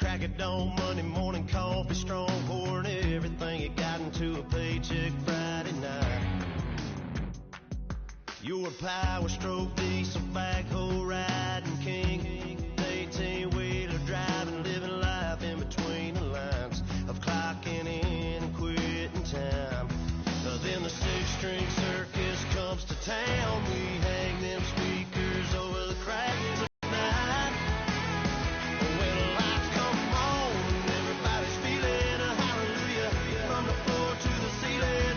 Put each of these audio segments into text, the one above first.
crack of dawn, Monday morning coffee, strong pouring everything you got into a paycheck Friday night. You're a power stroke, diesel backhoe riding king, 18-wheeler driving, living life in between the lines of clocking in and quitting time. Then the six-string circus comes to town. We hang them speakers over the crackers at night. When the lights come on, everybody's feeling a hallelujah from the floor to the ceiling.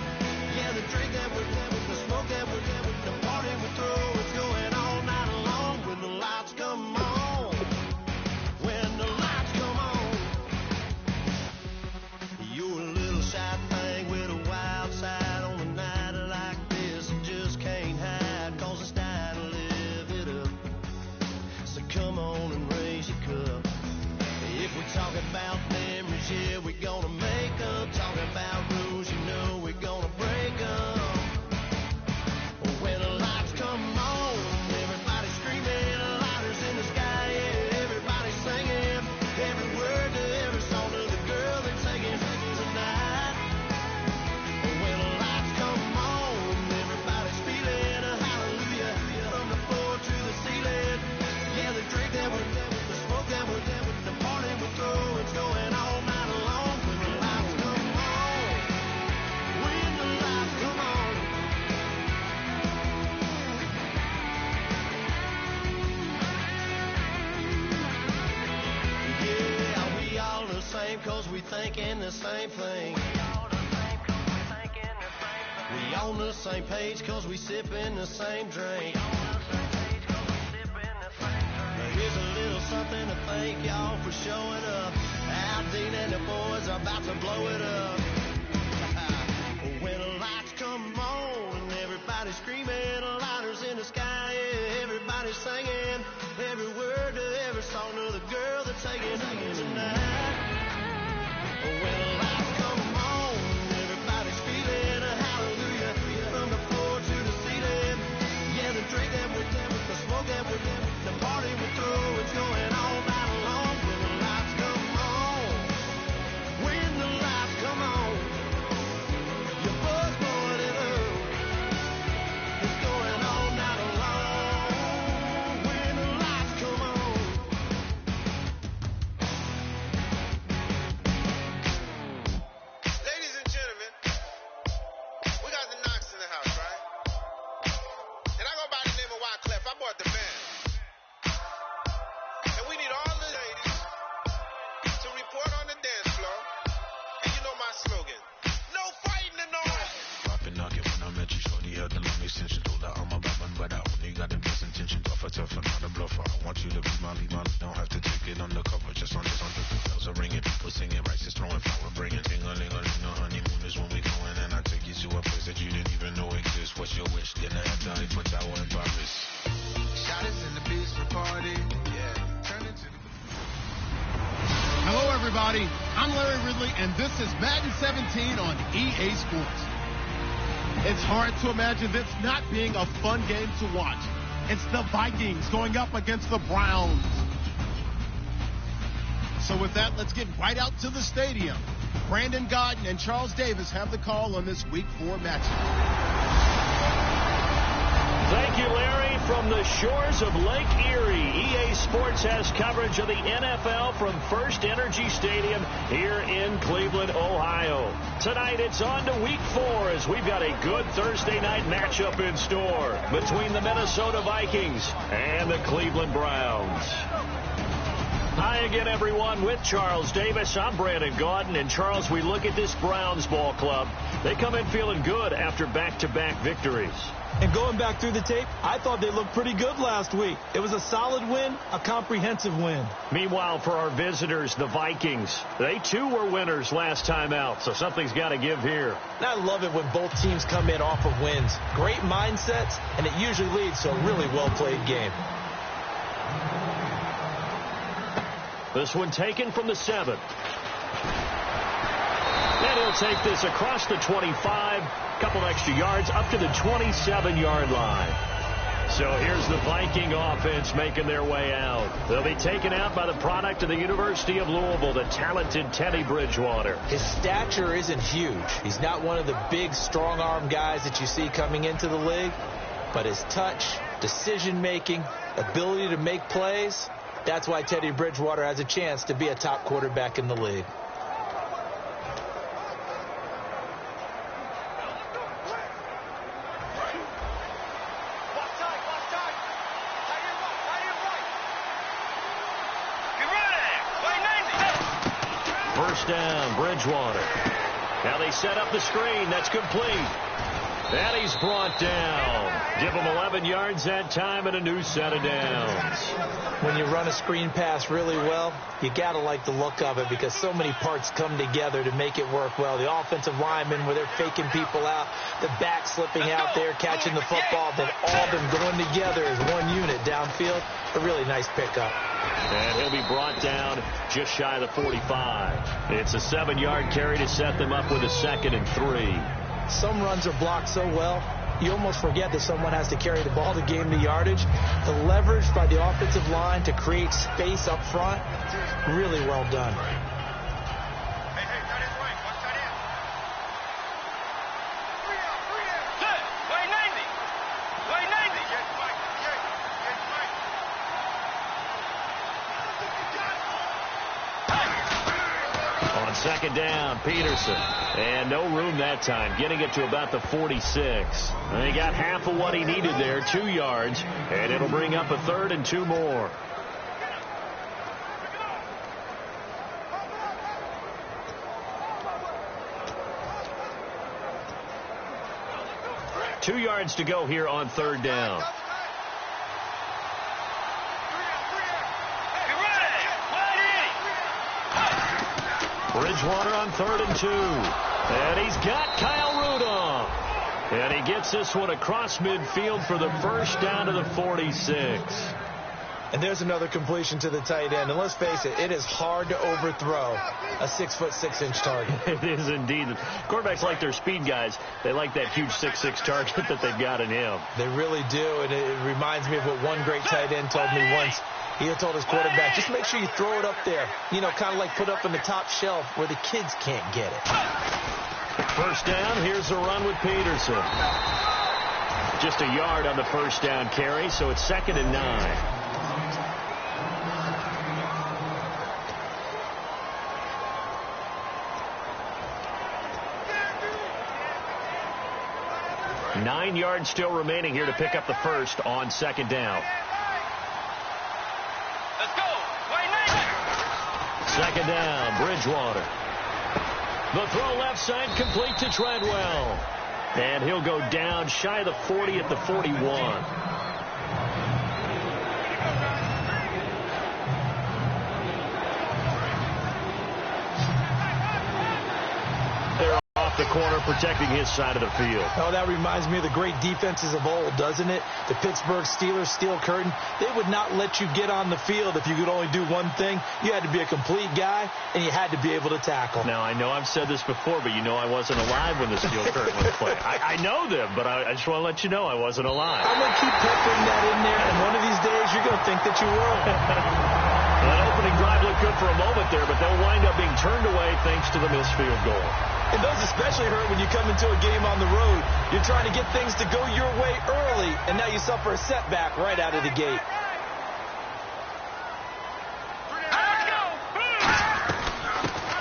Yeah, the drink that we're having, the smoke that we're having, the party we throw, it's going all night long. When the lights come on, when the lights come on, you're a little shy thing with a wild side. Talk about memories, yeah, we're gonna make up. Talk about rules, you know we're gonna break up. When the lights come on, everybody's screaming, lighters in the sky, yeah, everybody's singing every word to every song to the girl they're taking tonight. When the lights come on, everybody's feeling a hallelujah from the floor to the ceiling. Yeah, the drink that we're having, the smoke that we're having, the party we throw, it's going all night long. When the lights come on, when the lights come on. Yeah, we all the same cause we thinking the same thing. We on the same page cause we sipping the same drink. Here's a little something to thank y'all for showing up. Al Dean and the boys are about to blow it up. When the lights come on, everybody's screaming, lighters in the sky, yeah, everybody's singing every word to every song to the girl they're taking tonight. When the lights come on, everybody's feeling a hallelujah from the floor to the ceiling. Yeah, the drink that we're having, the smoke that we're having, the party we throw, it's going all night long. When the lights come on, when the lights come on, your buzz blowing it up, it's going all night long. When the lights come on. Ladies and gentlemen, we got the Knox in the house, right? And I go by the name of Wyclef. I brought the band. And we need all the ladies to report on the dance floor. And you know my slogan, no fighting in no way. Poppin' nugget when I met you, shorty had the long extension. Told her I'm a weapon, but I only got the best intention. Tougher, not a bluffer. I want you to be my lead, don't have to take it undercover. Just on this, bells are ringing, people singing, rice is throwing, flower bringing. Ting-a-ling-a-ling, a honeymoon is when we going. And I take you to a place that you didn't even know exists. What's your wish? Dinner at the Eiffel Tower in Paris. Shot is in the basement party. Yeah. Turn it to the... Hello, everybody. I'm Larry Ridley, and this is Madden 17 on EA Sports. It's hard to imagine this not being a fun game to watch. It's the Vikings going up against the Browns. So with that, let's get right out to the stadium. Brandon Godden and Charles Davis have the call on this Week 4 matchup. Thank you, Larry. From the shores of Lake Erie, EA Sports has coverage of the NFL from First Energy Stadium here in Cleveland, Ohio. Tonight, it's on to Week 4 as we've got a good Thursday night matchup in store between the Minnesota Vikings and the Cleveland Browns. Hi again, everyone, with Charles Davis. I'm Brandon Gaudin. And, Charles, we look at this Browns ball club. They come in feeling good after back-to-back victories. And going back through the tape, I thought they looked pretty good last week. It was a solid win, a comprehensive win. Meanwhile, for our visitors, the Vikings, they too were winners last time out, so something's got to give here. And I love it when both teams come in off of wins. Great mindsets, and it usually leads to a really well-played game. This one taken from the 7. And he'll take this across the 25, couple extra yards up to the 27-yard line. So here's the Viking offense making their way out. They'll be taken out by the product of the University of Louisville, the talented Teddy Bridgewater. His stature isn't huge. He's not one of the big, strong-arm guys that you see coming into the league. But his touch, decision-making, ability to make plays, that's why Teddy Bridgewater has a chance to be a top quarterback in the league. First down, Bridgewater. Now they set up the screen. That's complete. And he's brought down. Give him 11 yards that time and a new set of downs. When you run a screen pass really well, you got to like the look of it because so many parts come together to make it work well. The offensive linemen, where they're faking people out, the back slipping out there, catching the football, then all of them going together as one unit downfield. A really nice pickup. And he'll be brought down just shy of the 45. It's a 7-yard carry to set them up with a 2nd and 3. Some runs are blocked so well, you almost forget that someone has to carry the ball to gain the yardage. The leverage by the offensive line to create space up front, really well done. Second down, Peterson. And no room that time, getting it to about the 46. And he got half of what he needed there, 2 yards, and it'll bring up a 3rd and 2 more. Two yards to go here on 3rd down. Bridgewater on 3rd and 2. And he's got Kyle Rudolph. And he gets this one across midfield for the first down to the 46. And there's another completion to the tight end. And let's face it, it is hard to overthrow a 6'6" target. It is indeed. Quarterbacks like their speed guys. They like that huge 6'6" target that they've got in him. They really do. And it reminds me of what one great tight end told me once. He had told his quarterback, just make sure you throw it up there. You know, kind of like put up in the top shelf where the kids can't get it. First down, here's the run with Peterson. Just a yard on the first down carry, so it's 2nd and 9. Nine yards still remaining here to pick up the first on 2nd down. Second down, Bridgewater. The throw left side complete to Treadwell. And he'll go down shy of the 40 at the 41. They're off the corner protecting his side of the field. Oh, that reminds me of the great defenses of old, doesn't it? The Pittsburgh Steelers steel curtain. They would not let you get on the field if you could only do one thing. You had to be a complete guy, and you had to be able to tackle. Now, I know I've said this before, but you know I wasn't alive when the steel curtain was played. I know them, but I just want to let you know I wasn't alive. I'm going to keep peppering that in there, and one of these days you're going to think that you were. That opening drive looked good for a moment there, but they'll wind up being turned away thanks to the missed field goal. And those especially hurt when you come into a game on the road. You're trying to get things to go your way early, and now you suffer a setback right out of the gate.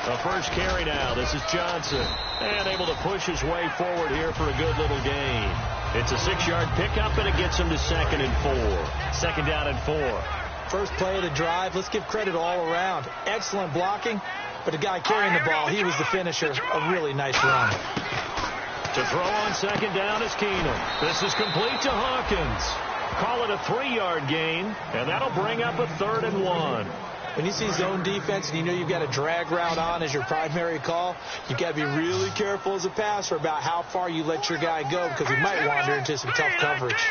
The first carry now. This is Johnson. And able to push his way forward here for a good little gain. It's a 6-yard pickup, and it gets him to 2nd and 4. 2nd down and 4. First play of the drive. Let's give credit all around. Excellent blocking. But the guy carrying the ball, he was the finisher. A really nice run. To throw on 2nd down is Keenum. This is complete to Hawkins. Call it a 3-yard gain, and that'll bring up a 3rd and 1. When you see zone defense and you know you've got a drag route on as your primary call, you've got to be really careful as a passer about how far you let your guy go because he might wander into some tough coverage.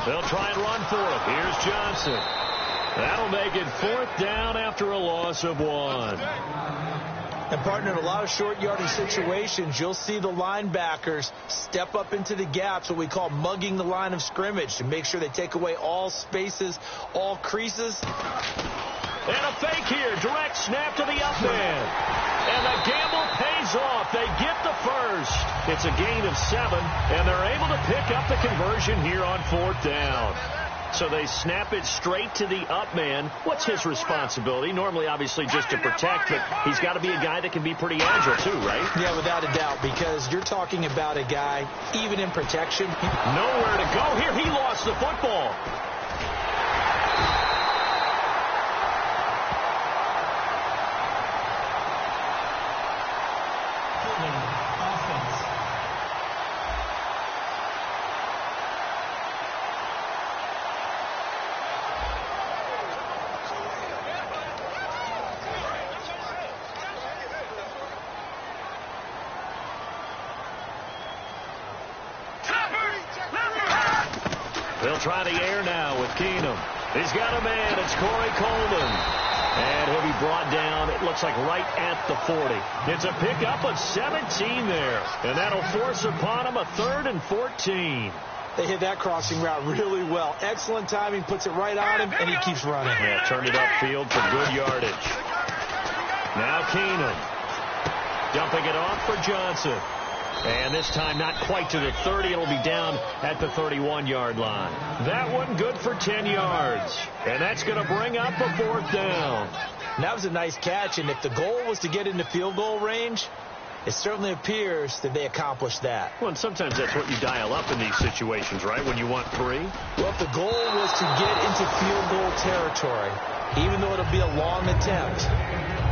They'll try and run for it. Here's Johnson. That'll make it 4th down after a loss of 1. And, partner, in a lot of short yardage situations, you'll see the linebackers step up into the gaps, what we call mugging the line of scrimmage, to make sure they take away all spaces, all creases. And a fake here. Direct snap to the up man. And the gamble pays off. They get the first. It's a gain of 7, and they're able to pick up the conversion here on 4th down. So they snap it straight to the up man. What's his responsibility? Normally, obviously, just to protect, but he's got to be a guy that can be pretty agile, too, right? Yeah, without a doubt, because you're talking about a guy, even in protection. Nowhere to go here. He lost the football. They'll try the air now with Keenum. He's got a man. It's Corey Coleman. And he'll be brought down, it looks like, right at the 40. It's a pickup of 17 there. And that'll force upon him a 3rd and 14. They hit that crossing route really well. Excellent timing, puts it right on him, and he keeps running. Yeah, turned it upfield for good yardage. Now Keenum. Dumping it off for Johnson. And this time not quite to the 30. It'll be down at the 31-yard line. That one good for 10 yards. And that's going to bring up a 4th down. And that was a nice catch. And if the goal was to get into field goal range, it certainly appears that they accomplished that. Well, and sometimes that's what you dial up in these situations, right, when you want 3? Well, if the goal was to get into field goal territory, even though it'll be a long attempt,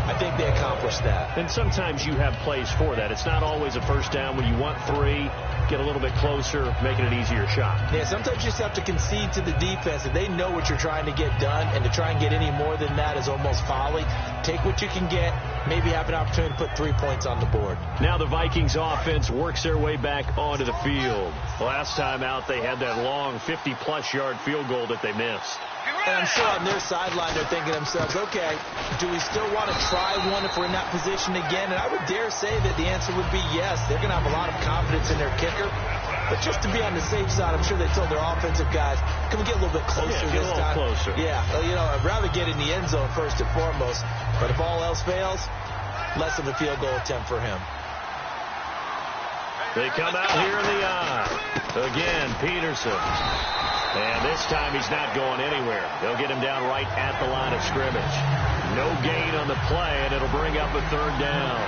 I think they accomplished that. And sometimes you have plays for that. It's not always a first down. When you want 3, get a little bit closer, making it easier shot. Yeah, sometimes you just have to concede to the defense that they know what you're trying to get done, and to try and get any more than that is almost folly. Take what you can get, maybe have an opportunity to put 3 points on the board. Now the Vikings offense works their way back onto the field. Last time out, they had that long 50-plus yard field goal that they missed. And I'm sure on their sideline they're thinking to themselves, okay, do we still want to try one if we're in that position again? And I would dare say that the answer would be yes. They're going to have a lot of confidence in their kicker. But just to be on the safe side, I'm sure they told their offensive guys, can we get a little bit closer this time? Closer. Yeah, well, you know, I'd rather get in the end zone first and foremost. But if all else fails, less of a field goal attempt for him. They come out here in the eye. Again, Peterson. And this time he's not going anywhere. They'll get him down right at the line of scrimmage. No gain on the play, and it'll bring up a 3rd down.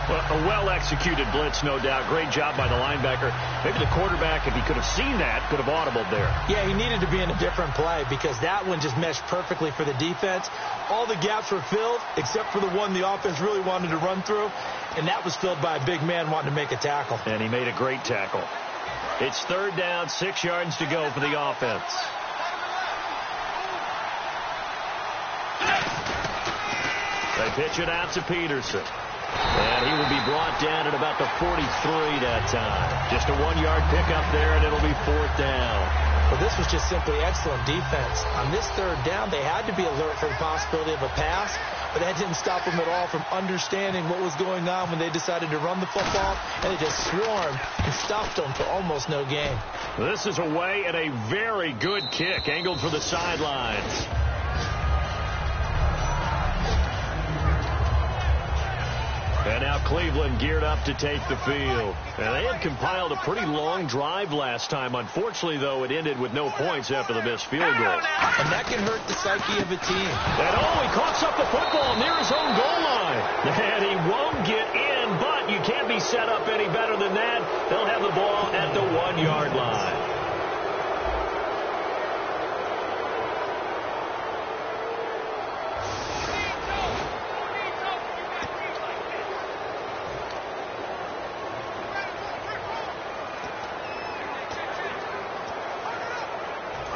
Well, a well-executed blitz, no doubt. Great job by the linebacker. Maybe the quarterback, if he could have seen that, could have audibled there. Yeah, he needed to be in a different play because that one just meshed perfectly for the defense. All the gaps were filled except for the one the offense really wanted to run through, and that was filled by a big man wanting to make a tackle. And he made a great tackle. It's 3rd down, 6 yards to go for the offense. They pitch it out to Peterson. And he will be brought down at about the 43 that time. Just a 1-yard pickup there, and it'll be 4th down. Well, this was just simply excellent defense. On this 3rd down, they had to be alert for the possibility of a pass, but that didn't stop them at all from understanding what was going on when they decided to run the football, and they just swarmed and stopped them for almost no gain. This is away and a very good kick, angled for the sidelines. And now Cleveland geared up to take the field. And they had compiled a pretty long drive last time. Unfortunately, though, it ended with no points after the missed field goal. And that can hurt the psyche of a team. And he coughs up the football near his own goal line. And he won't get in, but you can't be set up any better than that. They'll have the ball at the 1-yard line.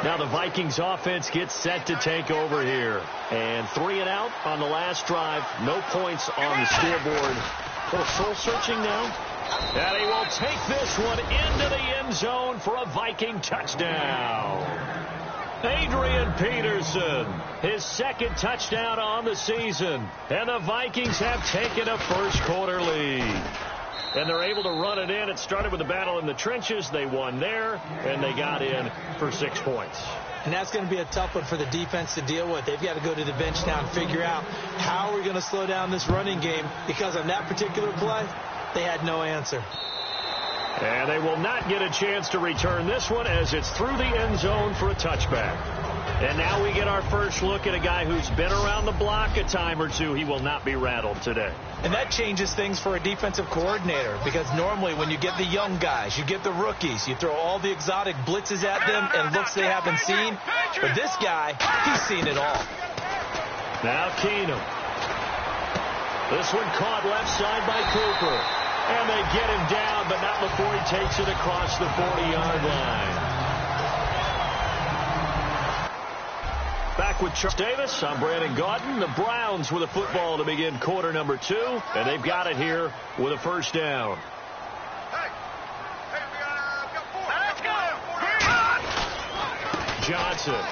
Now the Vikings offense gets set to take over here. And 3 and out on the last drive. No points on the scoreboard. A little soul searching now. And he will take this one into the end zone for a Viking touchdown. Adrian Peterson, his second touchdown on the season. And the Vikings have taken a first-quarter lead. And they're able to run it in. It started with a battle in the trenches. They won there, and they got in for 6 points. And that's going to be a tough one for the defense to deal with. They've got to go to the bench now and figure out how we're going to slow down this running game, because on that particular play, they had no answer. And they will not get a chance to return this one as it's through the end zone for a touchback. And now we get our first look at a guy who's been around the block a time or two. He will not be rattled today. And that changes things for a defensive coordinator, because normally when you get the young guys, you get the rookies, you throw all the exotic blitzes at them and looks they haven't seen. But this guy, he's seen it all. Now Keenum. This one caught left side by Cooper. And they get him down, but not before he takes it across the 40-yard line. Back with Charles Davis, I'm Brandon Gaudin. The Browns with a football to begin quarter number 2, and they've got it here with a first down. Johnson.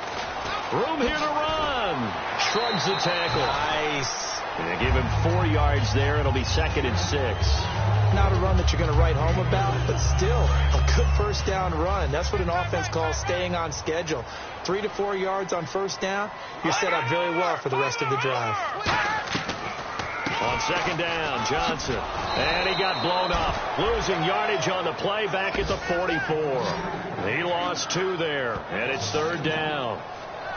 Room here to run. Shrugs the tackle. Nice. And they give him 4 yards there. It'll be 2nd and 6. Not a run that you're going to write home about, but still a good first down run. That's what an offense calls staying on schedule. 3 to 4 yards on first down, you're set up very well for the rest of the drive. On 2nd down, Johnson. And he got blown off. Losing yardage on the play back at the 44. He lost 2 there, and it's 3rd down.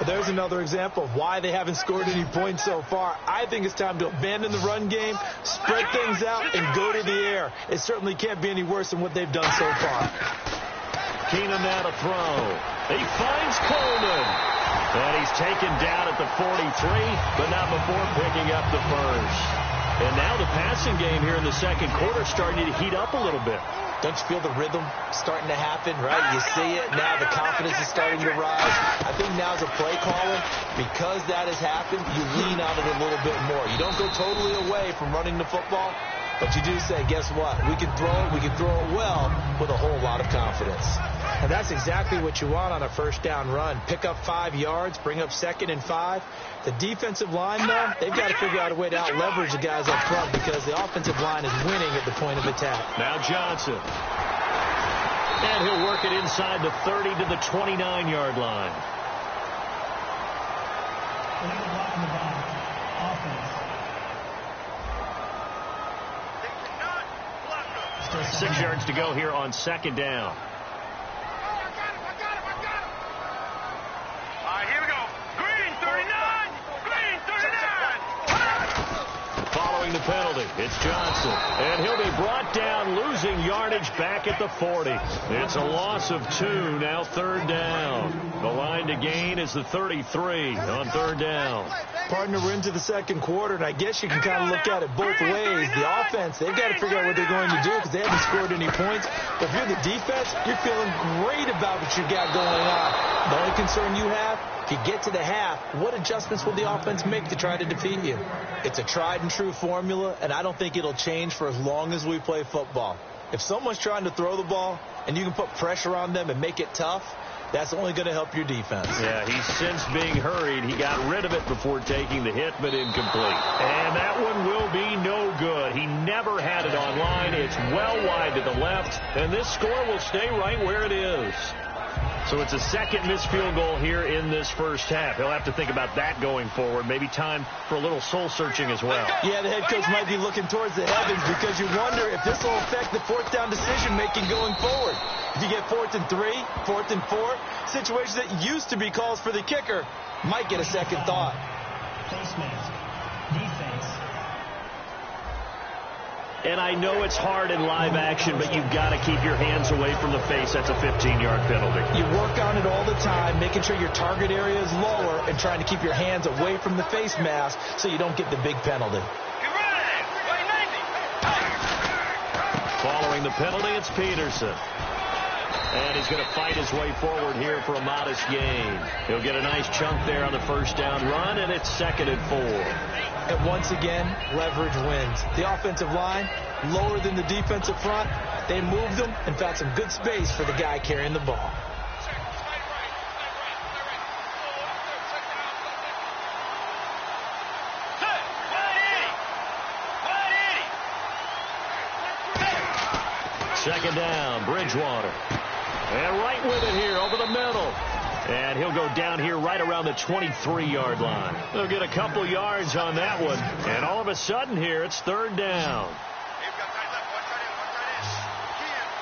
There's another example of why they haven't scored any points so far. I think it's time to abandon the run game, spread things out, and go to the air. It certainly can't be any worse than what they've done so far. Keenum now to throw. He finds Coleman. And he's taken down at the 43, but not before picking up the first. And now the passing game here in the second quarter starting to heat up a little bit. Don't you feel the rhythm starting to happen, right? You see it. Now the confidence is starting to rise. I think now as a play caller, because that has happened, you lean on it a little bit more. You don't go totally away from running the football, but you do say, guess what? We can throw it. We can throw it well with a whole lot of confidence. And that's exactly what you want on a first down run. Pick up 5 yards, bring up 2nd and 5. The defensive line, though, they've got to figure out a way to out-leverage the guys up front, because the offensive line is winning at the point of attack. Now Johnson. And he'll work it inside the 30 to the 29-yard line. 6 yards to go here on 2nd down. Following the penalty, it's Johnson. And he'll be brought down, losing yardage back at the 40. It's a loss of 2, now 3rd down. The line to gain is the 33 on 3rd down. Partner, we're into the second quarter, and I guess you can kind of look at it both ways. The offense, they've got to figure out what they're going to do, because they haven't scored any points. But if you're the defense, you're feeling great about what you got going on. The only concern you have, if you get to the half, what adjustments will the offense make to try to defeat you? It's a tried and true formula, and I don't think it'll change for as long as we play football. If someone's trying to throw the ball and you can put pressure on them and make it tough, that's only going to help your defense. Yeah, he's since being hurried. He got rid of it before taking the hit, but incomplete. And that one will be no good. He never had it on line. It's well wide to the left, and this score will stay right where it is. So it's a second missed field goal here in this first half. He'll have to think about that going forward. Maybe time for a little soul-searching as well. Yeah, the head coach might be looking towards the heavens, because you wonder if this will affect the 4th down decision-making going forward. If you get 4th and 3, 4th and 4, situations that used to be calls for the kicker might get a second thought. Face mask. Defense. And I know it's hard in live action, but you've got to keep your hands away from the face. That's a 15-yard penalty. You work on it all the time, making sure your target area is lower and trying to keep your hands away from the face mask so you don't get the big penalty. Following the penalty, it's Peterson. And he's going to fight his way forward here for a modest gain. He'll get a nice chunk there on the first down run, and it's 2nd and 4. And once again, leverage wins. The offensive line, lower than the defensive front. They moved them and found some good space for the guy carrying the ball. Second down, Bridgewater. And right with it here over the middle. And he'll go down here right around the 23-yard line. They'll get a couple yards on that one. And all of a sudden here, it's third down.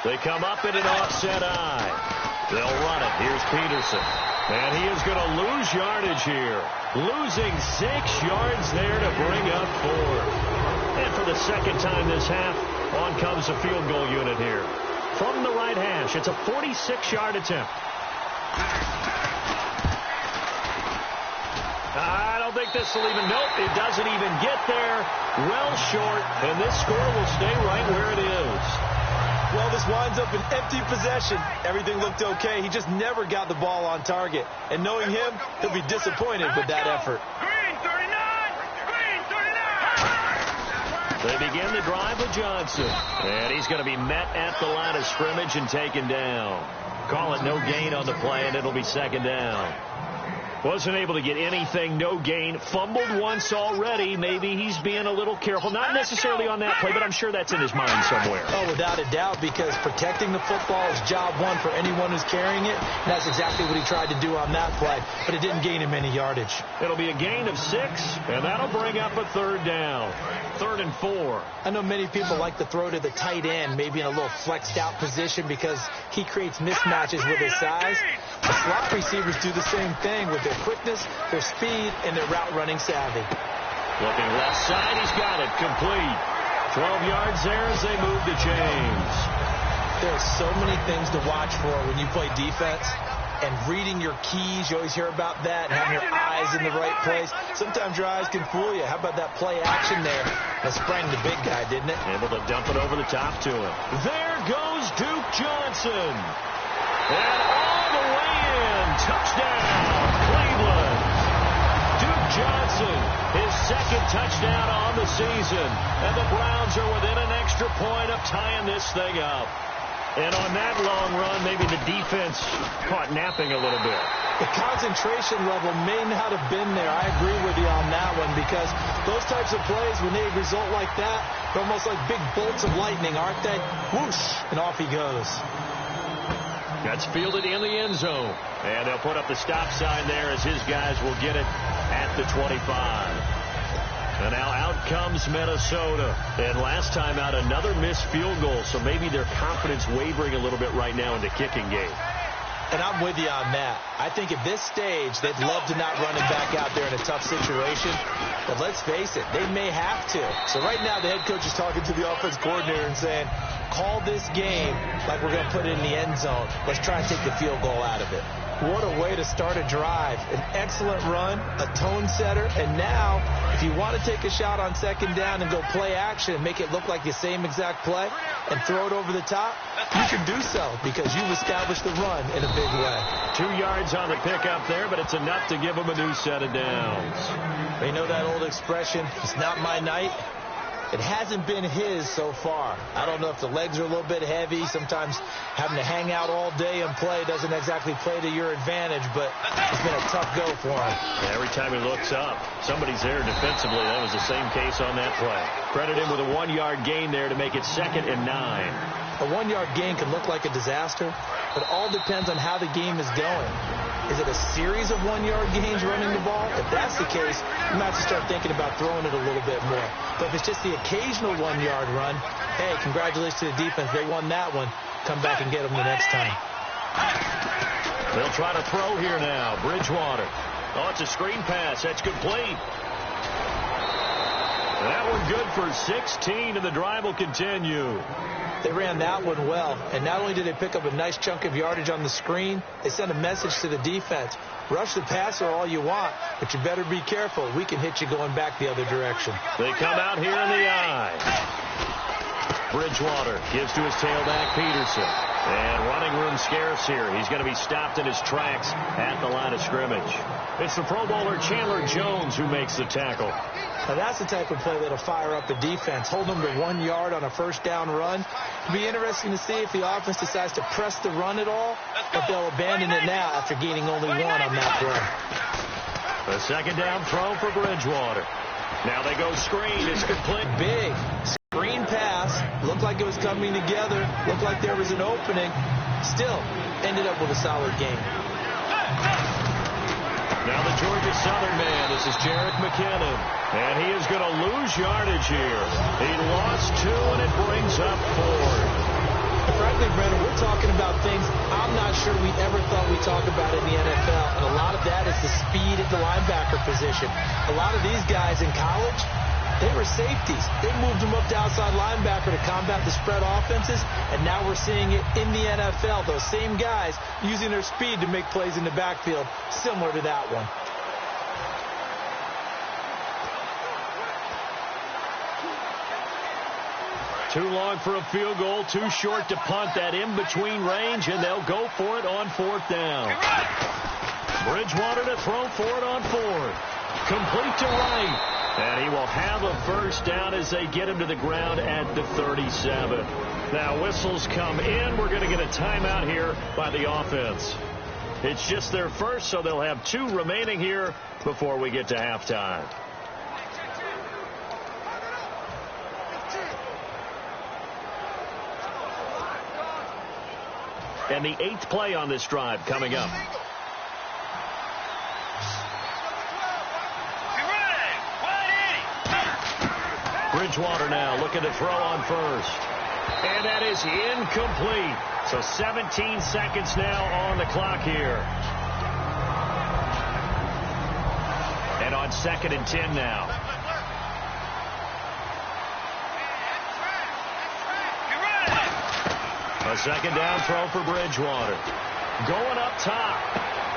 They come up in an offset eye. They'll run it. Here's Peterson. And he is going to lose yardage here. Losing 6 yards there to bring up 4. And for the second time this half, on comes a field goal unit here. From the right hash, it's a 46-yard attempt. I don't think this will even, nope, it doesn't even get there. Well short, and this score will stay right where it is. Well, this winds up an empty possession. Everything looked okay. He just never got the ball on target. And knowing him, he'll be disappointed with that effort. They begin the drive with Johnson. And he's going to be met at the line of scrimmage and taken down. Call it no gain on the play, and it'll be second down. Wasn't able to get anything, no gain. Fumbled once already. Maybe he's being a little careful. Not necessarily on that play, but I'm sure that's in his mind somewhere. Oh, without a doubt, because protecting the football is job one for anyone who's carrying it. And that's exactly what he tried to do on that play, but it didn't gain him any yardage. It'll be a gain of 6, and that'll bring up a third down. 3rd and 4. I know many people like to throw to the tight end, maybe in a little flexed out position because he creates mismatches with his size. The slot receivers do the same thing with their quickness, their speed, and their route running savvy. Looking left side, he's got it. Complete. 12 yards there as they move the chains. There are so many things to watch for when you play defense. And reading your keys, you always hear about that, and having your eyes in the right place. Sometimes your eyes can fool you. How about that play action there? That sprang the big guy, didn't it? Able to dump it over the top to him. There goes Duke Johnson. And all the way in. Touchdown, Cleveland. Duke Johnson, his second touchdown on the season. And the Browns are within an extra point of tying this thing up. And on that long run, maybe the defense caught napping a little bit. The concentration level may not have been there. I agree with you on that one because those types of plays, when they result like that, they're almost like big bolts of lightning, aren't they? Whoosh, and off he goes. That's fielded in the end zone. And they'll put up the stop sign there as his guys will get it at the 25. And now out comes Minnesota. And last time out, another missed field goal. So maybe their confidence wavering a little bit right now in the kicking game. And I'm with you on that. I think at this stage, they'd love to not run him back out there in a tough situation. But let's face it, they may have to. So right now, the head coach is talking to the offense coordinator and saying, call this game like we're going to put it in the end zone. Let's try and take the field goal out of it. What a way to start a drive. An excellent run, a tone setter, and now, if you want to take a shot on second down and go play action and make it look like the same exact play and throw it over the top, you can do so because you've established the run in a big way. 2 yards on the pickup there, but it's enough to give them a new set of downs. You know that old expression, it's not my night? It hasn't been his so far. I don't know if the legs are a little bit heavy. Sometimes having to hang out all day and play doesn't exactly play to your advantage, but it's been a tough go for him. Yeah, every time he looks up, somebody's there defensively. That was the same case on that play. Credit him with a 1-yard gain there to make it 2nd and 9. A 1-yard gain can look like a disaster, but it all depends on how the game is going. Is it a series of 1-yard gains running the ball? If that's the case, you might have to start thinking about throwing it a little bit more. But if it's just the occasional 1-yard run, hey, congratulations to the defense. They won that one. Come back and get them the next time. They'll try to throw here now. Bridgewater. Oh, it's a screen pass. That's complete. That one good for 16, and the drive will continue. They ran that one well, and not only did they pick up a nice chunk of yardage on the screen, they sent a message to the defense. Rush the passer all you want, but you better be careful. We can hit you going back the other direction. They come out here in the eye. Bridgewater gives to his tailback, Peterson. And running room scarce here. He's going to be stopped in his tracks at the line of scrimmage. It's the Pro Bowler Chandler Jones who makes the tackle. Now that's the type of play that'll fire up a defense. Hold them to 1 yard on a first down run. It'll be interesting to see if the offense decides to press the run at all, or if they'll abandon it now after gaining only 1 on that play. The second down throw for Bridgewater. Now they go screen. It's complete. Big Screen pass. Looked like it was coming together. Looked like there was an opening. Still ended up with a solid game. Now the Georgia Southern man. This is Jarek McKinnon. And he is going to lose yardage here. He lost 2, and it brings up 4. Frankly, Brendan, we're talking about things I'm not sure we ever thought we'd talk about in the NFL. And a lot of that is the speed at the linebacker position. A lot of these guys in college, they were safeties. They moved them up to outside linebacker to combat the spread offenses, and now we're seeing it in the NFL. Those same guys using their speed to make plays in the backfield, similar to that one. Too long for a field goal, too short to punt. That in-between range, and they'll go for it on 4th down. Bridgewater to throw for it on 4th. Complete to Wright. And he will have a first down as they get him to the ground at the 37. Now whistles come in. We're going to get a timeout here by the offense. It's just their first, so they'll have 2 remaining here before we get to halftime. And the 8th play on this drive coming up. Bridgewater now looking to throw on first. And that is incomplete. So 17 seconds now on the clock here. And on 2nd and 10 now. A second down throw for Bridgewater. Going up top.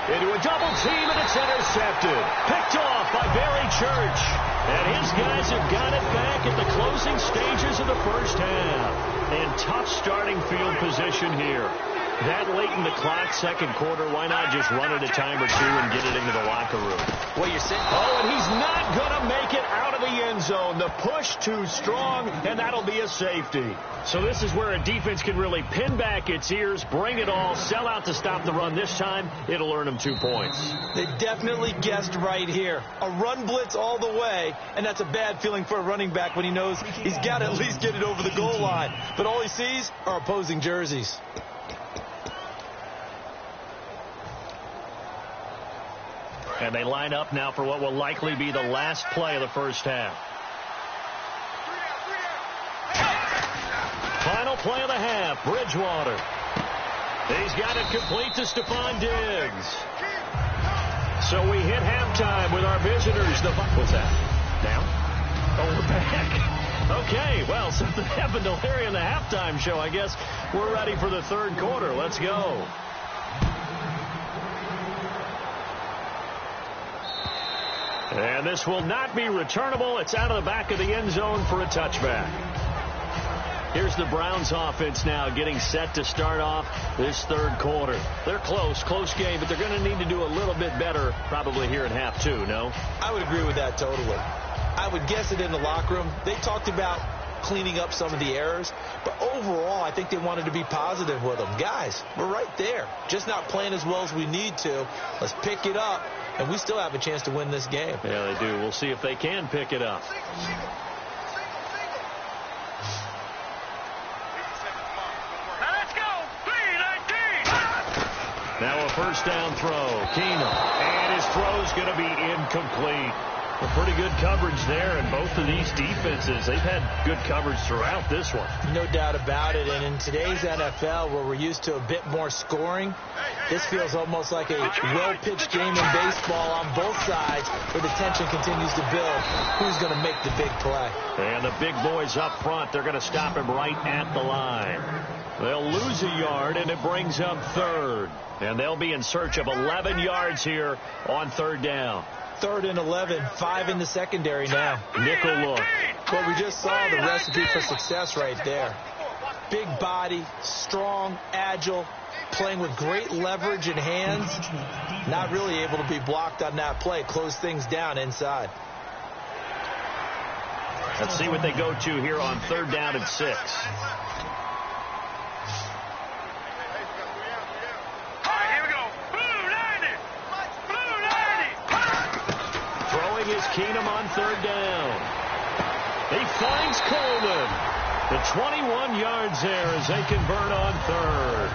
Into a double team, and it's intercepted. Picked off by Barry Church. And his guys have got it back at the closing stages of the first half. In tough starting field position here. That late in the clock, 2nd quarter, why not just run it a time or 2 and get it into the locker room? What you're saying? Oh, and he's not going to make it out of the end zone. The push too strong, and that'll be a safety. So this is where a defense can really pin back its ears, bring it all, sell out to stop the run. This time, it'll earn them 2 points. They definitely guessed right here. A run blitz all the way, and that's a bad feeling for a running back when he knows he's got to at least get it over the goal line. But all he sees are opposing jerseys. And they line up now for what will likely be the last play of the first half. Final play of the half, Bridgewater. He's got it complete to Stephon Diggs. So we hit halftime with our visitors. What's that? Now? Oh, we're back. Okay, well, something happened to Larry in the halftime show. I guess we're ready for the 3rd quarter. Let's go. And this will not be returnable. It's out of the back of the end zone for a touchback. Here's the Browns offense now getting set to start off this 3rd quarter. They're close game, but they're going to need to do a little bit better probably here in half 2, no? I would agree with that totally. I would guess it in the locker room. They talked about cleaning up some of the errors, but overall I think they wanted to be positive with them. Guys, we're right there. Just not playing as well as we need to. Let's pick it up, and we still have a chance to win this game. Yeah, they do. We'll see if they can pick it up. Now a first down throw. Keenum. And his throw's going to be incomplete. A pretty good coverage there, and both of these defenses, they've had good coverage throughout this one. No doubt about it, and in today's NFL, where we're used to a bit more scoring, this feels almost like a well-pitched game in baseball on both sides, where the tension continues to build. Who's going to make the big play? And the big boys up front, they're going to stop him right at the line. They'll lose a yard, and it brings up 3rd. And they'll be in search of 11 yards here on 3rd down. 3rd and 11, 5 in the secondary now. Nickel look. But we just saw the recipe for success right there. Big body, strong, agile, playing with great leverage in hands. Not really able to be blocked on that play. Close things down inside. Let's see what they go to here on 3rd down and 6. Is Keenum on 3rd down. He finds Coleman. The 21 yards there as they convert on third.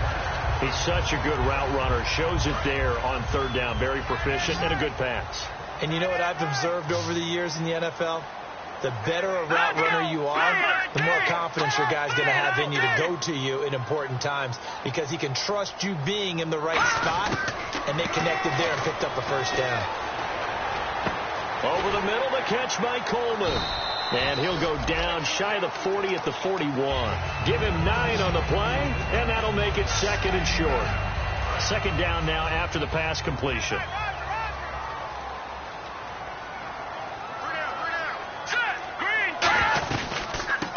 He's such a good route runner. Shows it there on third down. Very proficient and a good pass. And you know what I've observed over the years in the NFL? The better a route runner you are, the more confidence your guy's going to have in you to go to you in important times, because he can trust you being in the right spot, and they connected there and picked up a first down. Over the middle, the catch by Coleman. And he'll go down shy of the 40 at the 41. Give him 9 on the play, and that'll make it second and short. Second down now after the pass completion.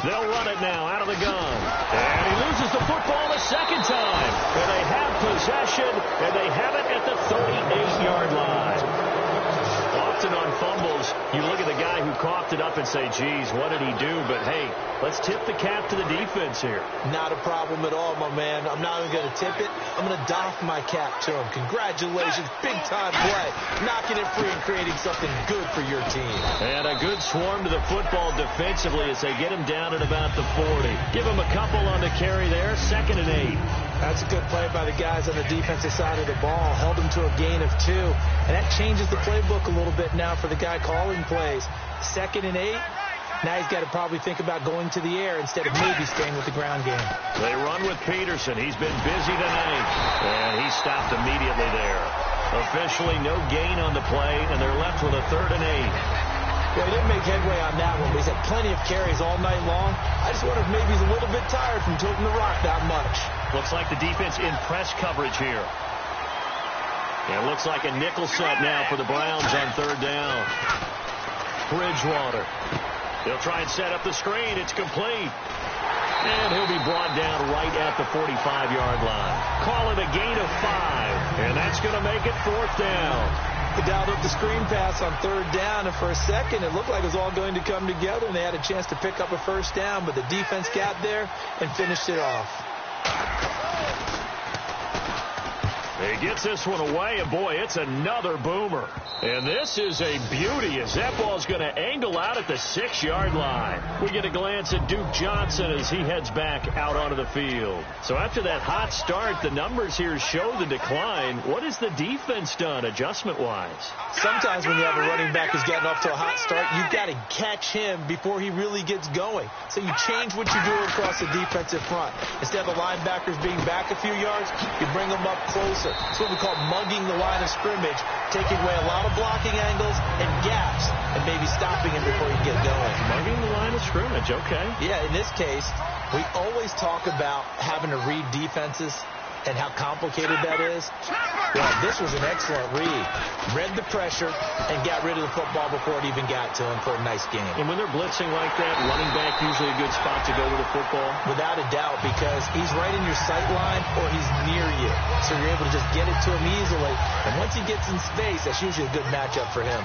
They'll run it now out of the gun. And he loses the football a second time. And they have possession, and they have it at the 38-yard line. Often on fumbles, you look at the guy who coughed it up and say, geez, what did he do? But, hey, let's tip the cap to the defense here. Not a problem at all, my man. I'm not even going to tip it. I'm going to doff my cap to him. Congratulations. Big-time play. Knocking it free and creating something good for your team. And a good swarm to the football defensively as they get him down at about the 40. Give him a couple on the carry there. 2nd and 8. That's a good play by the guys on the defensive side of the ball. Held him to a gain of 2. And that changes the playbook a little bit now for the guy calling plays. 2nd and 8. Now he's got to probably think about going to the air instead of maybe staying with the ground game. They run with Peterson. He's been busy tonight. And he stopped immediately there. Officially no gain on the play, and they're left with a 3rd and 8. Well, he didn't make headway on that one, but he's had plenty of carries all night long. I just wonder if maybe he's a little bit tired from tilting the rock that much. Looks like the defense in press coverage here. It looks like a nickel set now for the Browns on 3rd down. Bridgewater. They'll try and set up the screen. It's complete. And he'll be brought down right at the 45-yard line. Call it a gain of 5. And that's going to make it 4th down. They dialed up the screen pass on 3rd down, and for a second it looked like it was all going to come together, and they had a chance to pick up a first down, but the defense got there and finished it off. He gets this one away, and boy, it's another boomer. And this is a beauty as that ball's going to angle out at the 6-yard line. We get a glance at Duke Johnson as he heads back out onto the field. So after that hot start, the numbers here show the decline. What has the defense done adjustment-wise? Sometimes when you have a running back who's getting off to a hot start, you've got to catch him before he really gets going. So you change what you do across the defensive front. Instead of the linebackers being back a few yards, you bring them up closer. It's what we call mugging the line of scrimmage, taking away a lot of blocking angles and gaps, and maybe stopping him before you get going. Mugging the line of scrimmage, okay. Yeah, in this case, we always talk about having to read defenses and how complicated that is. Well, this was an excellent read. Read the pressure and got rid of the football before it even got to him for a nice game. And when they're blitzing like that, running back usually a good spot to go with the football? Without a doubt, because he's right in your sight line or he's near you. So you're able to just get it to him easily. And once he gets in space, that's usually a good matchup for him.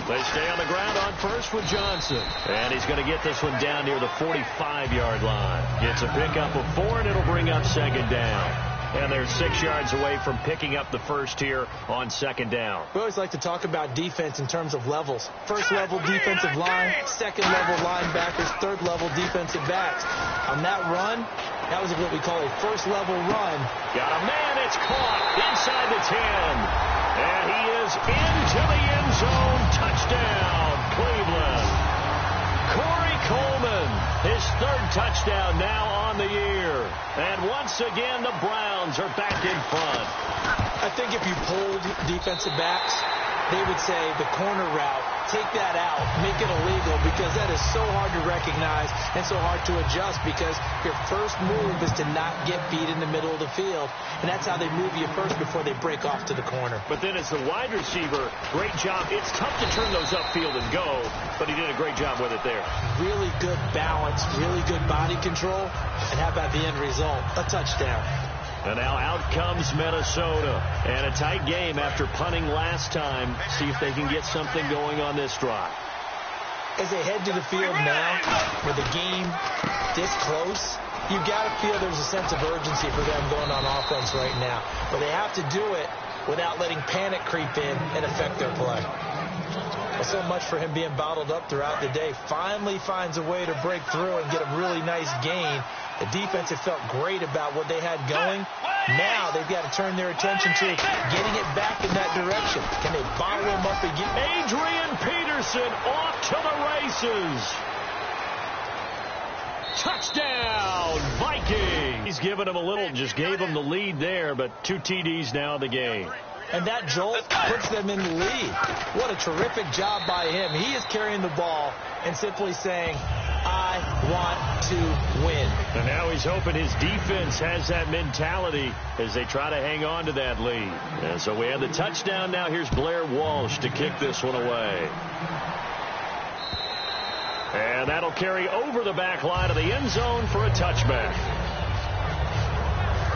They stay on the ground on first with Johnson. And he's going to get this one down near the 45-yard line. Gets a pickup of 4, and it'll bring up 2nd down. And they're 6 yards away from picking up the first here on 2nd down. We always like to talk about defense in terms of levels. First level defensive line, second level linebackers, third level defensive backs. On that run, that was what we call a first level run. Got a man, it's caught inside the 10. And he is into the end zone. Touchdown, Cleveland. Corey Coleman, his 3rd touchdown now on the year. And once again, the Browns are back in front. I think if you polled defensive backs, they would say the corner route, take that out, make it illegal, because that is so hard to recognize and so hard to adjust, because your first move is to not get beat in the middle of the field. And that's how they move you first before they break off to the corner. But then as the wide receiver, great job. It's tough to turn those upfield and go, but he did a great job with it there. Really good balance, really good body control, and how about the end result? A touchdown. And now out comes Minnesota. And a tight game after punting last time. See if they can get something going on this drive. As they head to the field now, with the game this close, you got to feel there's a sense of urgency for them going on offense right now. But they have to do it without letting panic creep in and affect their play. Well, so much for him being bottled up throughout the day. Finally finds a way to break through and get a really nice gain. The defense had felt great about what they had going. Now they've got to turn their attention to getting it back in that direction. Can they bottle him up again? Adrian Peterson off to the races. Touchdown, Vikings. He's given him a little, just gave him the lead there, but 2 TDs now in the game. And that jolt puts them in the lead. What a terrific job by him. He is carrying the ball and simply saying, I want to win. And now he's hoping his defense has that mentality as they try to hang on to that lead. And so we have the touchdown now. Here's Blair Walsh to kick this one away. And that'll carry over the back line of the end zone for a touchback.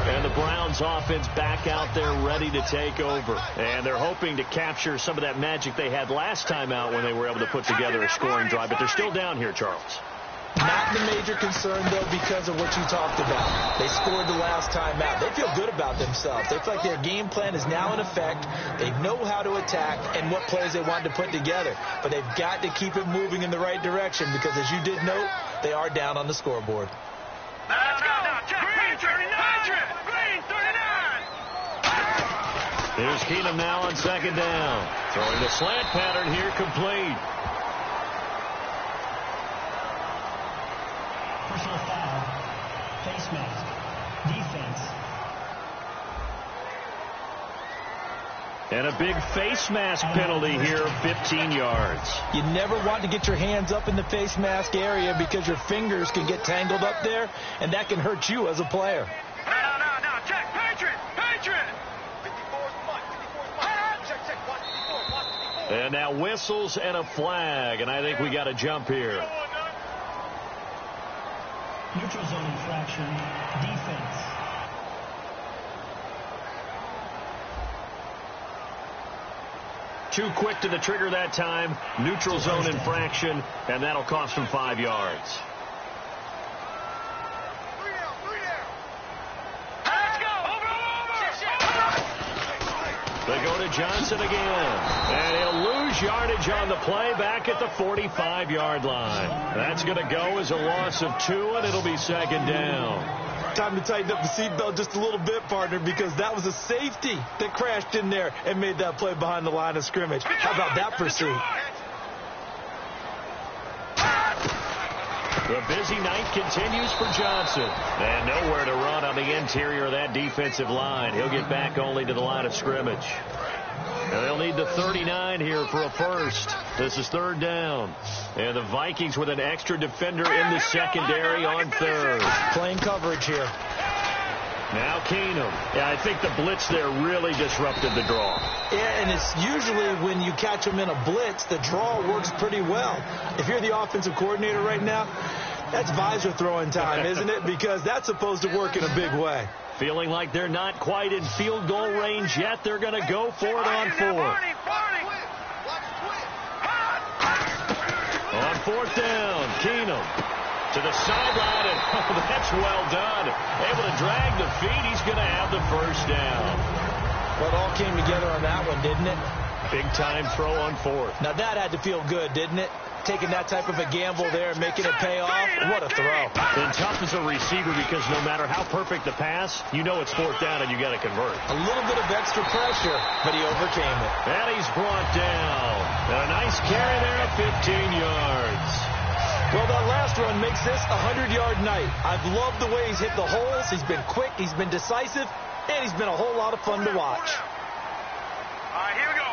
And the Browns offense back out there ready to take over. And they're hoping to capture some of that magic they had last time out when they were able to put together a scoring drive. But they're still down here, Charles. Not the major concern, though, because of what you talked about. They scored the last time out. They feel good about themselves. They feel like their game plan is now in effect. They know how to attack and what plays they want to put together. But they've got to keep it moving in the right direction because, as you did note, they are down on the scoreboard. Let's go. Green 39. Green 39. Here's Keenum now on second down. Throwing the slant pattern here, complete. Personal foul. Face mask. Defense. And a big face mask penalty here, 15 yards. You never want to get your hands up in the face mask area because your fingers can get tangled up there, and that can hurt you as a player. No. Check. Patriot. 54's punt. Check. 54. And now whistles and a flag, and I think we got to jump here. Neutral zone infraction. Defense. Too quick to the trigger that time. Neutral zone infraction, and that'll cost him 5 yards. They go to Johnson again, and he'll lose yardage on the play back at the 45-yard line. That's going to go as a loss of 2, and it'll be second down. Time to tighten up the seatbelt just a little bit, partner, because that was a safety that crashed in there and made that play behind the line of scrimmage. How about that pursuit? The busy night continues for Johnson. And nowhere to run on the interior of that defensive line. He'll get back only to the line of scrimmage. And they'll need the 39 here for a first. This is third down. And the Vikings with an extra defender in the secondary on third. Playing coverage here. Now Keenum. Yeah, I think the blitz there really disrupted the draw. Yeah, and it's usually when you catch them in a blitz, the draw works pretty well. If you're the offensive coordinator right now, that's visor throwing time, isn't it? Because that's supposed to work in a big way. Feeling like they're not quite in field goal range yet. They're going to go for it on 4. On 4th down, Keenum to the sideline, and that's well done. Able to drag the feet. He's going to have the first down. Well, it all came together on that one, didn't it? Big time throw on 4th. Now that had to feel good, didn't it? Taking that type of a gamble there and making it pay off. What a throw. And tough as a receiver because no matter how perfect the pass, you know it's 4th down and you got to convert. A little bit of extra pressure, but he overcame it. And he's brought down. And a nice carry there of 15 yards. Well, that last run makes this a 100-yard night. I've loved the way he's hit the holes. He's been quick. He's been decisive. And he's been a whole lot of fun to watch. All right, here we go.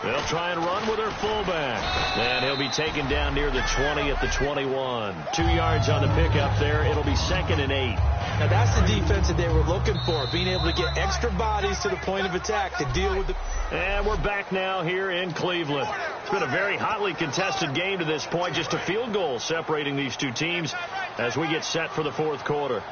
They'll try and run with their fullback. And he'll be taken down near the 20 at the 21. 2 yards on the pickup there. It'll be 2nd and 8. Now, that's the defense that they were looking for, being able to get extra bodies to the point of attack to deal with the... And we're back now here in Cleveland. It's been a very hotly contested game to this point. Just a field goal separating these two teams as we get set for the 4th quarter.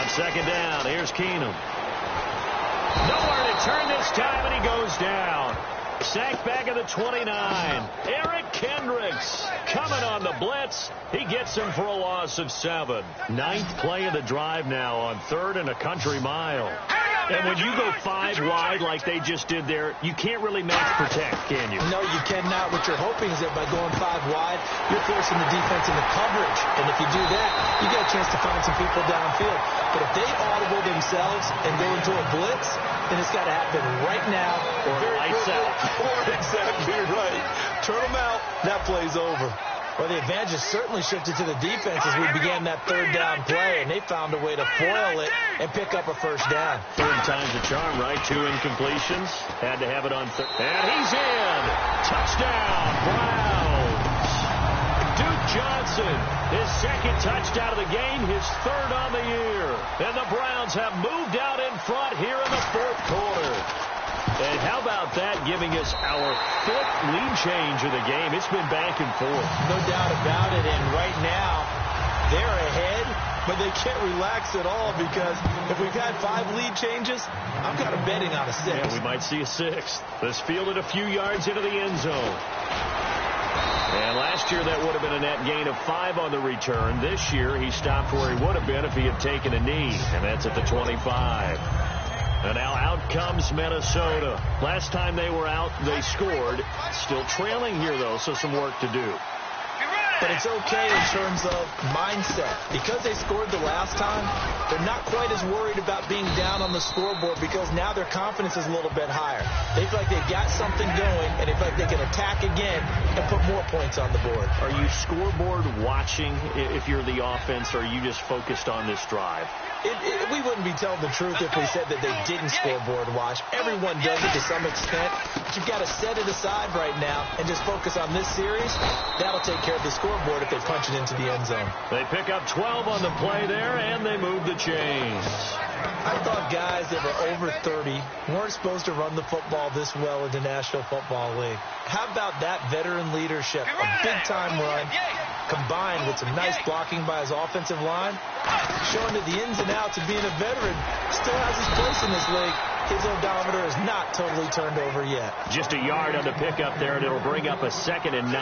Second down. Here's Here's Keenum. Nowhere to turn this time, and he goes down. Sacked back at the 29. Eric Kendricks coming on the blitz. He gets him for a loss of 7. 9th play of the drive now on 3rd and a country mile. And when you go 5 wide like they just did there, you can't really match protect, can you? No, you cannot. What you're hoping is that by going 5 wide, you're forcing the defense into coverage. And if you do that, you get a chance to find some people downfield. But if they audible themselves and go into a blitz, then it's got to happen right now. Or lights out. Or exactly right. Turn them out. That play's over. Well, the advantage has certainly shifted to the defense as we began that 3rd down play, and they found a way to foil it and pick up a 1st down. 3rd time's a charm, right? 2 incompletions. Had to have it on 3rd. And he's in. Touchdown, Browns. Duke Johnson, his 2nd touchdown of the game, his 3rd on the year. And the Browns have moved out in front here in the 4th quarter. And how about that, giving us our 5th lead change of the game? It's been back and forth. No doubt about it. And right now, they're ahead, but they can't relax at all because if we've had 5 lead changes, I'm kind of betting on a 6th. Yeah, we might see a 6th. This fielded a few yards into the end zone. And last year, that would have been a net gain of 5 on the return. This year, he stopped where he would have been if he had taken a knee, and that's at the 25. And now out comes Minnesota. Last time they were out, they scored. Still trailing here, though, so some work to do. But it's okay in terms of mindset. Because they scored the last time, they're not quite as worried about being down on the scoreboard because now their confidence is a little bit higher. They feel like they've got something going, and they feel like they can attack again and put more points on the board. Are you scoreboard watching if you're the offense, or are you just focused on this drive? We wouldn't be telling the truth if we said that they didn't scoreboard watch. Everyone does it to some extent. But you've got to set it aside right now and just focus on this series. That'll take care of the scoreboard if they punch it into the end zone. They pick up 12 on the play there, and they move the chains. I thought guys that were over 30 weren't supposed to run the football this well in the National Football League. How about that veteran leadership? A big-time run combined with some nice blocking by his offensive line, showing that the ins and outs of being a veteran still has his place in this league. His odometer is not totally turned over yet. Just a yard on the pickup there, and it'll bring up a 2nd and 9.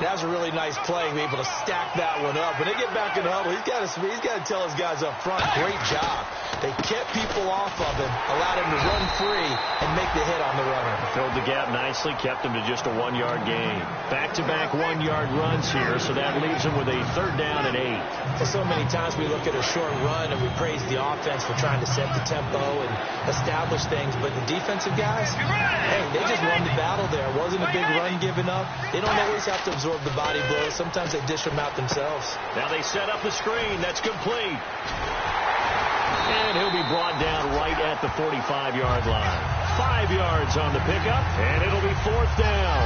That was a really nice play, be able to stack that one up. When they get back in the huddle, he's got to tell his guys up front, great job. They kept people off of him, allowed him to run free, and make the hit on the runner. Filled the gap nicely, kept him to just a 1-yard gain. Back-to-back 1-yard runs here, so that leaves him with a 3rd down and 8. Well, so many times we look at a short run and we praise the offense for trying to set the tempo and establish things, but the defensive guys, hey, they just won the battle there. It wasn't a big run given up. They don't always have to absorb the body blows. Sometimes they dish them out themselves. Now they set up the screen. That's complete. And he'll be brought down right at the 45-yard line. 5 yards on the pickup, and it'll be 4th down.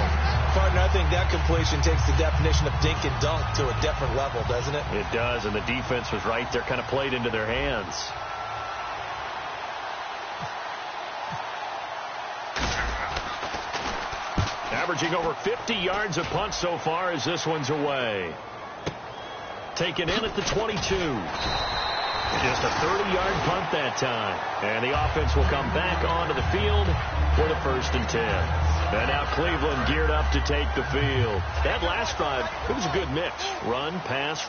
Partner, I think that completion takes the definition of dink and dunk to a different level, doesn't it? It does, and the defense was right there, kind of played into their hands. Averaging over 50 yards a punt so far as this one's away. Taken in at the 22. Just a 30-yard punt that time. And the offense will come back onto the field for the 1st and 10. And now Cleveland geared up to take the field. That last drive, it was a good mix. Run, pass,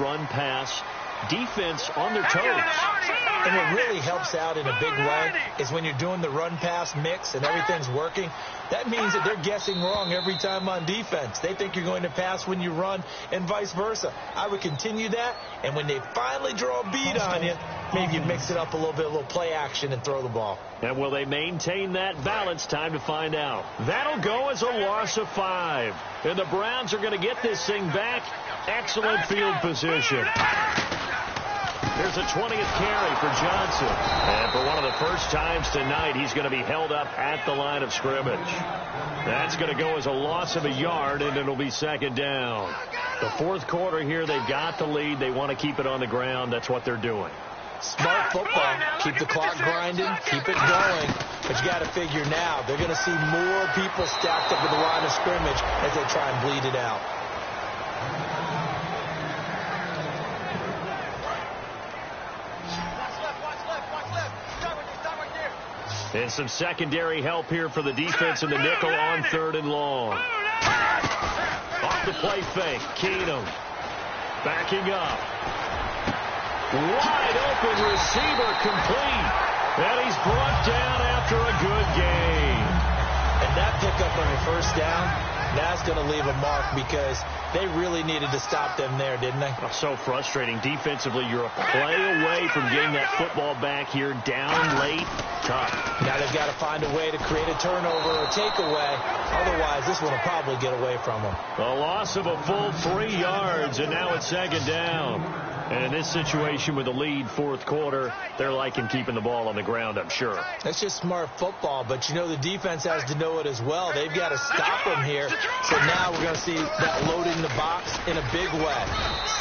defense on their toes. And what really helps out in a big way is when you're doing the run-pass mix and everything's working, that means that they're guessing wrong every time on defense. They think you're going to pass when you run and vice versa. I would continue that, and when they finally draw a bead on you, maybe you mix it up a little play action and throw the ball. And will they maintain that balance? Time to find out. That'll go as a loss of 5. And the Browns are going to get this thing back. Excellent field position. There's a 20th carry for Johnson. And for one of the first times tonight, he's going to be held up at the line of scrimmage. That's going to go as a loss of a yard, and it'll be 2nd down. The 4th quarter here, they've got the lead. They want to keep it on the ground. That's what they're doing. Smart football. Keep the clock grinding. Keep it going. But you got to figure now, they're going to see more people stacked up at the line of scrimmage as they try and bleed it out. And some secondary help here for the defense in the nickel on 3rd and long. Off the play fake. Keenum backing up. Wide open receiver complete. And he's brought down after a good game. And that pickup on the first down, that's going to leave a mark because they really needed to stop them there, didn't they? Oh, so frustrating. Defensively, you're a play away from getting that football back here. Down late. Tough. Now they've got to find a way to create a turnover or takeaway. Otherwise, this one will probably get away from them. A loss of a full 3 yards, and now it's 2nd down. And in this situation with the lead, 4th quarter, they're liking keeping the ball on the ground, I'm sure. That's just smart football, but you know the defense has to know it as well. They've got to stop them here. So now we're going to see that loading the box in a big way.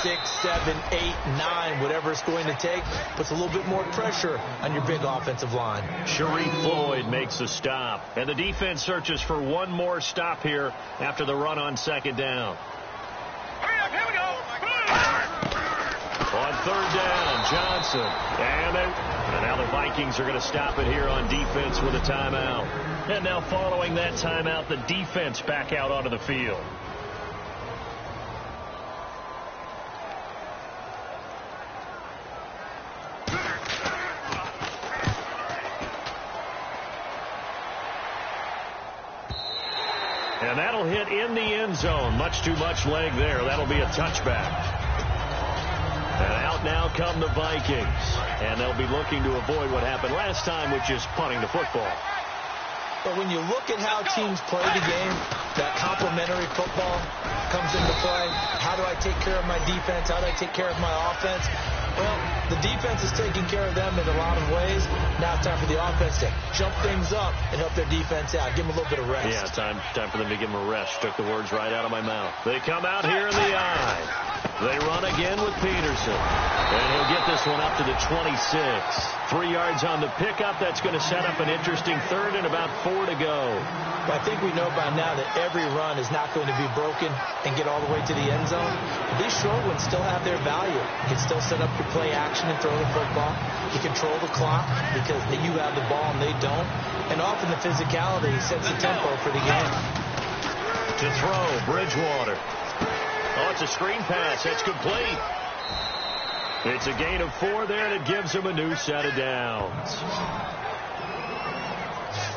6, 7, 8, 9, whatever it's going to take, puts a little bit more pressure on your big offensive line. Sharif Floyd makes the stop, and the defense searches for one more stop here after the run on 2nd down. Here we go. On 3rd down, Johnson. And now the Vikings are going to stop it here on defense with a timeout. And now following that timeout, the defense back out onto the field. And that'll hit in the end zone. Much too much leg there. That'll be a touchback. And out now come the Vikings. And they'll be looking to avoid what happened last time, which is punting the football. But when you look at how teams play the game, that complementary football comes into play. How do I take care of my defense? How do I take care of my offense? Well, the defense is taking care of them in a lot of ways. Now it's time for the offense to jump things up and help their defense out. Give them a little bit of rest. Yeah, time for them to give them a rest. Took the words right out of my mouth. They come out here in the eye. They run again with Peterson. And he'll get this one up to the 26. 3 yards on the pickup. That's going to set up an interesting 3rd and about 4 to go. But I think we know by now that every run is not going to be broken and get all the way to the end zone. But these short ones still have their value. You can still set up your play action and throw the football. You control the clock because you have the ball and they don't. And often the physicality sets the tempo for the game. To throw, Bridgewater. Oh, it's a screen pass. That's complete. It's a gain of 4 there, and it gives him a new set of downs.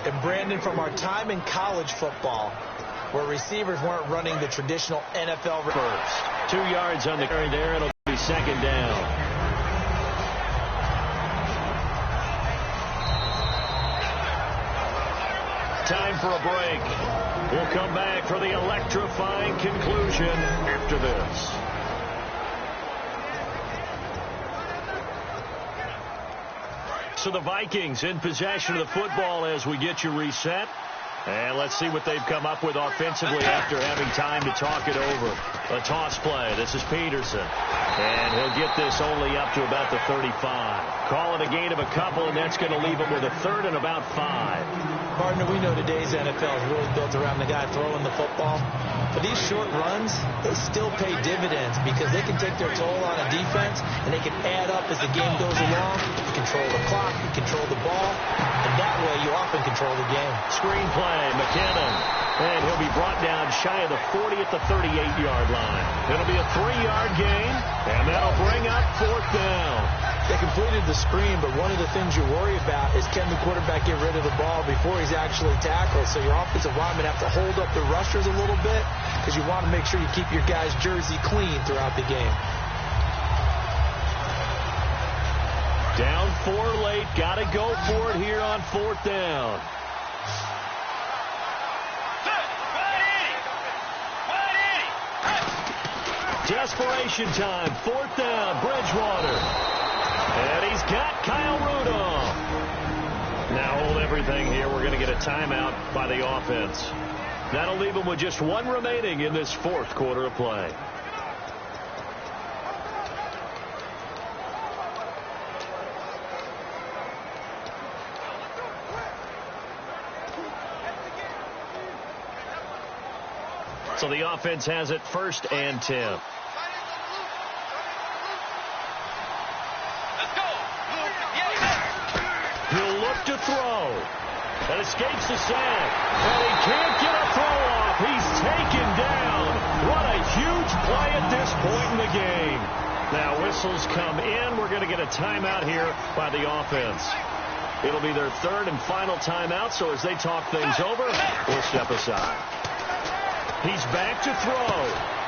And Brandon, from our time in college football, where receivers weren't running the traditional NFL first. 2 yards on the carry there. It'll be 2nd down. Time for a break. We'll come back for the electrifying conclusion after this. So the Vikings in possession of the football as we get you reset. And let's see what they've come up with offensively after having time to talk it over. A toss play. This is Peterson. And he'll get this only up to about the 35. Call it a gain of a couple, and that's going to leave him with a 3rd and about 5. Partner, we know today's NFL is really built around the guy throwing the football. But these short runs, they still pay dividends because they can take their toll on a defense, and they can add up as the game goes along. You control the clock, you control the ball, and that way you often control the game. Screen play, McKinnon. And he'll be brought down shy of the 40 at the 38-yard line. It'll be a 3-yard gain, and that'll bring up 4th down. They completed the screen, but one of the things you worry about is can the quarterback get rid of the ball before he's actually tackled? So your offensive linemen have to hold up the rushers a little bit because you want to make sure you keep your guy's jersey clean throughout the game. Down 4 late. Got to go for it here on 4th down. Desperation time. 4th down. Bridgewater. And he's got Kyle Rudolph. Now hold everything here. We're going to get a timeout by the offense. That'll leave him with just 1 remaining in this 4th quarter of play. So the offense has it 1st and 10. He'll look to throw. And escapes the sack. And he can't get a throw off. He's taken down. What a huge play at this point in the game. Now whistles come in. We're going to get a timeout here by the offense. It'll be their third and final timeout, so as they talk things over, we'll step aside. He's back to throw.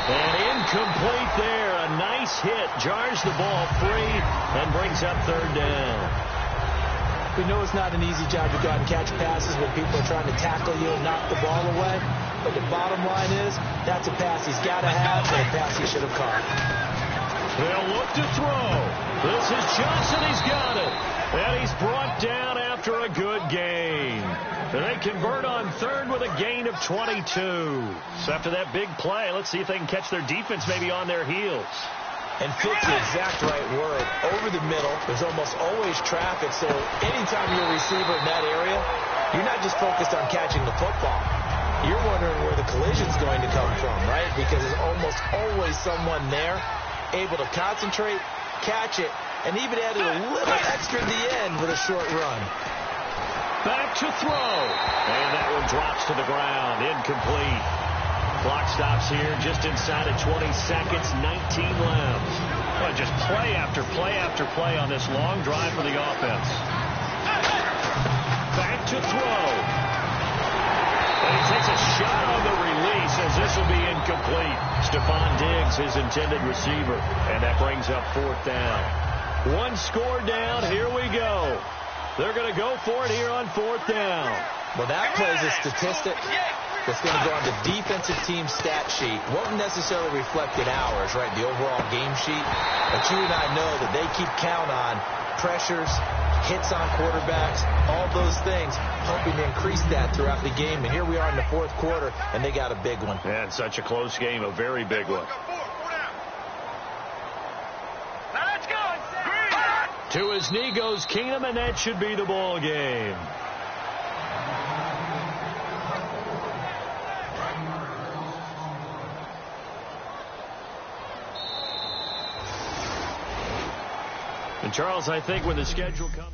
And incomplete there. A nice hit. Jars the ball free and brings up third down. We know it's not an easy job to go out and catch passes when people are trying to tackle you and knock the ball away. But the bottom line is, that's a pass he's got to have and a pass he should have caught. They'll look to throw. This is Johnson. He's got it. And he's brought down after a good gain. And they convert on third with a gain of 22. So after that big play, let's see if they can catch their defense maybe on their heels. And fit's the exact right word. Over the middle, there's almost always traffic, so anytime you're a receiver in that area, you're not just focused on catching the football. You're wondering where the collision's going to come from, right? Because there's almost always someone there able to concentrate, catch it, and even added a little extra at the end with a short run. Back to throw. And that one drops to the ground. Incomplete. Clock stops here just inside of 20 seconds, 19 left. Well, just play after play after play on this long drive for the offense. Back to throw. And he takes a shot on the release as this will be incomplete. Stephon Diggs, his intended receiver. And that brings up fourth down. One score down. Here we go. They're going to go for it here on fourth down. Well, that plays a statistic that's going to go on the defensive team stat sheet. Won't necessarily reflect in ours, right, the overall game sheet. But you and I know that they keep count on pressures, hits on quarterbacks, all those things, hoping to increase that throughout the game. And here we are in the fourth quarter, and they got a big one. And such a close game, a very big one. To his knee goes Keenum, and that should be the ball game. And Charles, I think when the schedule comes...